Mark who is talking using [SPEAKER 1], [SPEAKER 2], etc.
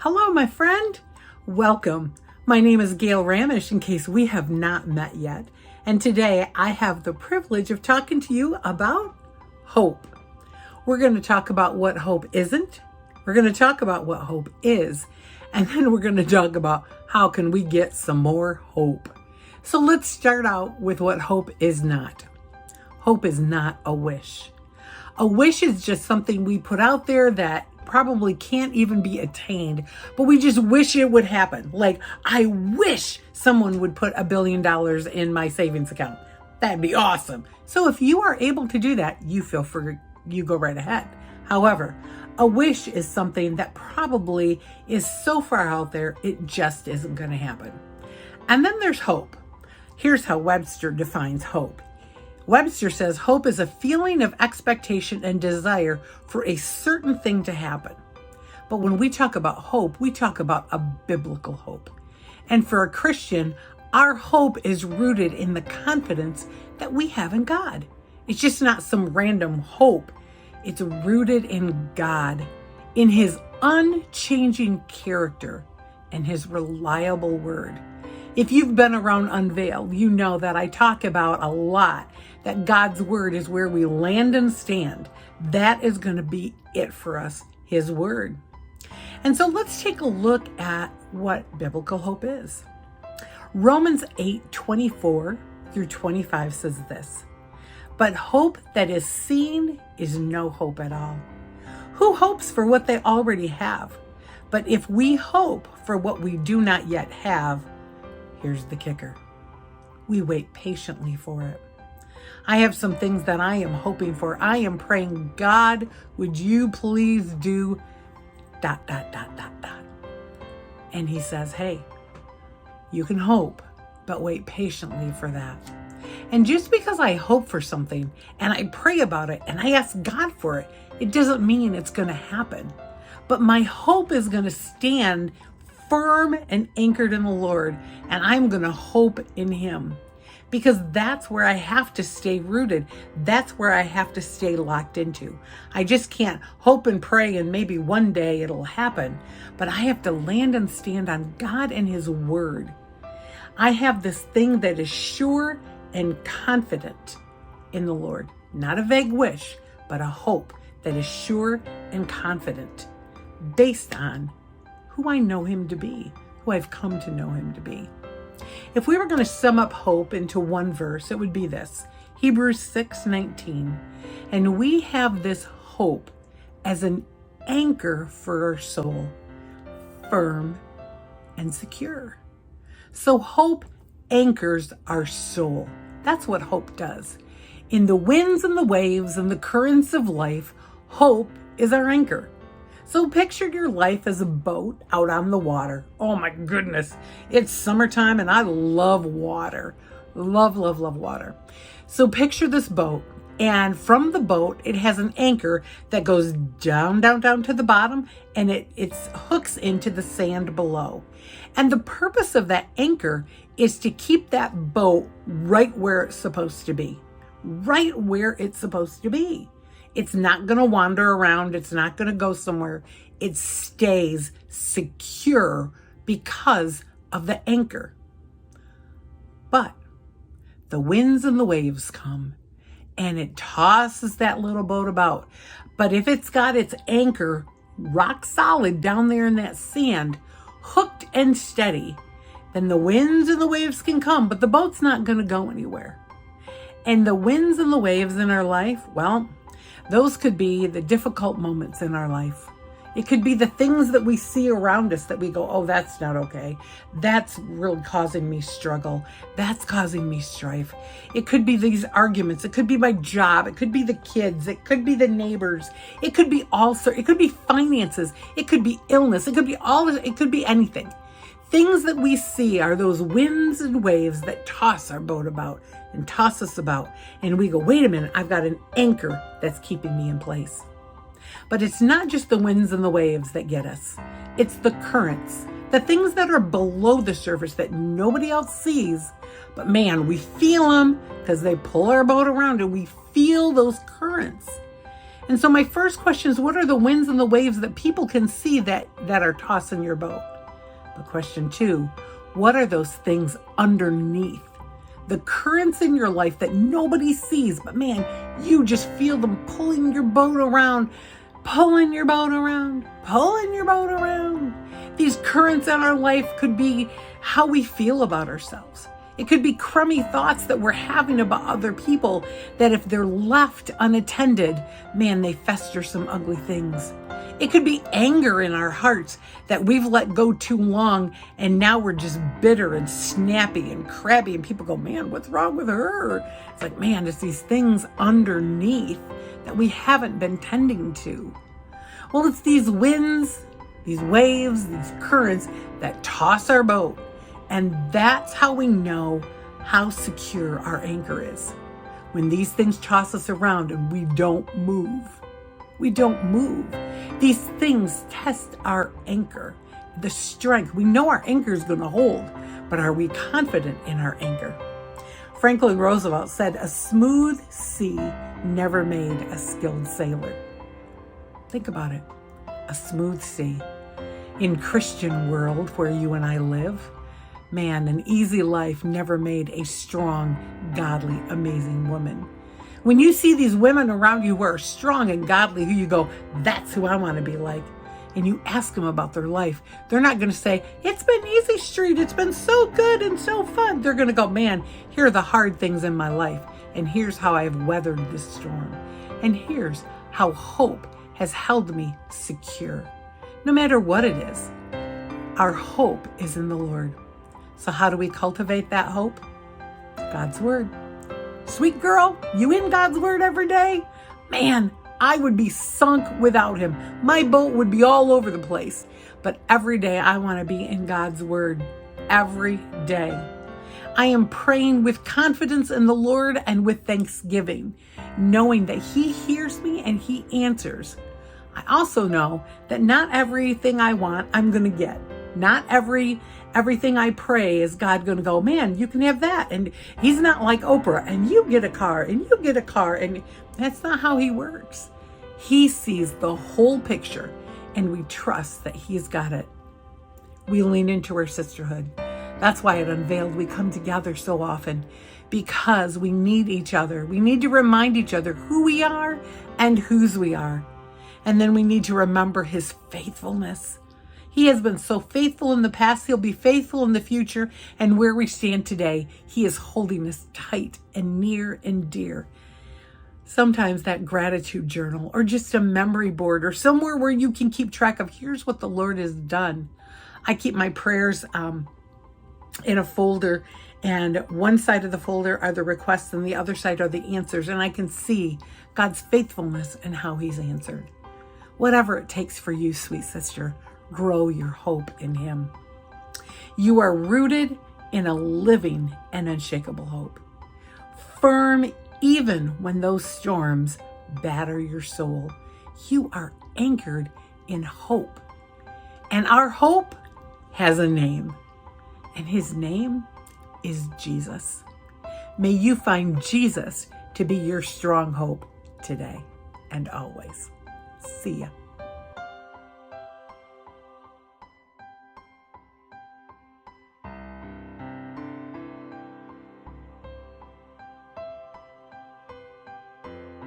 [SPEAKER 1] Hello, my friend. Welcome. My name is Gail Ramish, in case we have not met yet. And today I have the privilege of talking to you about hope. We're going to talk about what hope isn't. We're going to talk about what hope is. And then we're going to talk about how can we get some more hope. So let's start out with what hope is not. Hope is not a wish. A wish is just something we put out there that probably can't even be attained, but we just wish it would happen. Like, I wish someone would put $1 billion in my savings account. That'd be awesome. So if you are able to do that, you feel free, you go right ahead. However, a wish is something that probably is so far out there, it just isn't going to happen. And then there's hope. Here's how Webster defines hope. Webster says hope is a feeling of expectation and desire for a certain thing to happen. But when we talk about hope, we talk about a biblical hope. And for a Christian, our hope is rooted in the confidence that we have in God. It's just not some random hope. It's rooted in God, in His unchanging character and His reliable word. If you've been around Unveiled, you know that I talk about a lot that God's word is where we land and stand. That is going to be it for us, His word. And so let's take a look at what biblical hope is. Romans 8:24 through 25 says this, "But hope that is seen is no hope at all. Who hopes for what they already have? But if we hope for what we do not yet have," here's the kicker, "we wait patiently for it." I have some things that I am hoping for. I am praying, God, would you please do ... And He says, hey, you can hope, but wait patiently for that. And just because I hope for something and I pray about it and I ask God for it, it doesn't mean it's going to happen. But my hope is going to stand firm and anchored in the Lord, and I'm going to hope in Him. Because that's where I have to stay rooted. That's where I have to stay locked into. I just can't hope and pray and maybe one day it'll happen. But I have to land and stand on God and His word. I have this thing that is sure and confident in the Lord. Not a vague wish, but a hope that is sure and confident based on who I know Him to be, who I've come to know Him to be. If we were going to sum up hope into one verse, it would be this, Hebrews 6:19. "And we have this hope as an anchor for our soul, firm and secure." So hope anchors our soul. That's what hope does. In the winds and the waves and the currents of life, hope is our anchor. So picture your life as a boat out on the water. Oh my goodness, it's summertime and I love water. Love, love, love water. So picture this boat, and from the boat, it has an anchor that goes down, down, down to the bottom, and it hooks into the sand below. And the purpose of that anchor is to keep that boat right where it's supposed to be. Right where it's supposed to be. It's not going to wander around. It's not going to go somewhere. It stays secure because of the anchor. But the winds and the waves come and it tosses that little boat about. But if it's got its anchor rock solid down there in that sand, hooked and steady, then the winds and the waves can come, but the boat's not going to go anywhere. And the winds and the waves in our life, well, those could be the difficult moments in our life. It could be the things that we see around us that we go, oh, that's not okay. That's really causing me struggle. That's causing me strife. It could be these arguments. It could be my job. It could be the kids. It could be the neighbors. It could be it could be finances. It could be illness. It could be it could be anything. Things that we see are those winds and waves that toss our boat about and toss us about. And we go, wait a minute, I've got an anchor that's keeping me in place. But it's not just the winds and the waves that get us. It's the currents, the things that are below the surface that nobody else sees. But man, we feel them because they pull our boat around and we feel those currents. And so my first question is, what are the winds and the waves that people can see that are tossing your boat? But question 2, what are those things underneath? The currents in your life that nobody sees, but man, you just feel them pulling your boat around, pulling your boat around, pulling your boat around. These currents in our life could be how we feel about ourselves. It could be crummy thoughts that we're having about other people that if they're left unattended, man, they fester some ugly things. It could be anger in our hearts that we've let go too long and now we're just bitter and snappy and crabby and people go, man, what's wrong with her? It's like, man, it's these things underneath that we haven't been tending to. Well, it's these winds, these waves, these currents that toss our boat. And that's how we know how secure our anchor is. When these things toss us around and we don't move. We don't move. These things test our anchor, the strength. We know our anchor is going to hold, but are we confident in our anchor? Franklin Roosevelt said, a smooth sea never made a skilled sailor. Think about it. A smooth sea. In Christian world where you and I live, man, an easy life never made a strong, godly, amazing woman. When you see these women around you who are strong and godly, who you go, that's who I want to be like, and you ask them about their life, they're not going to say, it's been easy street, it's been so good and so fun. They're going to go, man, here are the hard things in my life, and here's how I've weathered this storm. And here's how hope has held me secure. No matter what it is, our hope is in the Lord. So how do we cultivate that hope? God's word. Sweet girl, you in God's word every day? Man, I would be sunk without him. My boat would be all over the place. But every day I want to be in God's word. Every day. I am praying with confidence in the Lord and with thanksgiving, knowing that he hears me and he answers. I also know that not everything I want, I'm going to get. Not everything I pray is God going to go, man, you can have that. And he's not like Oprah, and you get a car, and you get a car. And that's not how he works. He sees the whole picture, and we trust that he's got it. We lean into our sisterhood. That's why at Unveiled we come together so often, because we need each other. We need to remind each other who we are and whose we are. And then we need to remember his faithfulness. He has been so faithful in the past. He'll be faithful in the future. And where we stand today, he is holding us tight and near and dear. Sometimes that gratitude journal or just a memory board or somewhere where you can keep track of, here's what the Lord has done. I keep my prayers in a folder, and one side of the folder are the requests and the other side are the answers. And I can see God's faithfulness and how he's answered. Whatever it takes for you, sweet sister, grow your hope in him. You are rooted in a living and unshakable hope. Firm even when those storms batter your soul. You are anchored in hope. And our hope has a name. And his name is Jesus. May you find Jesus to be your strong hope today and always. See ya.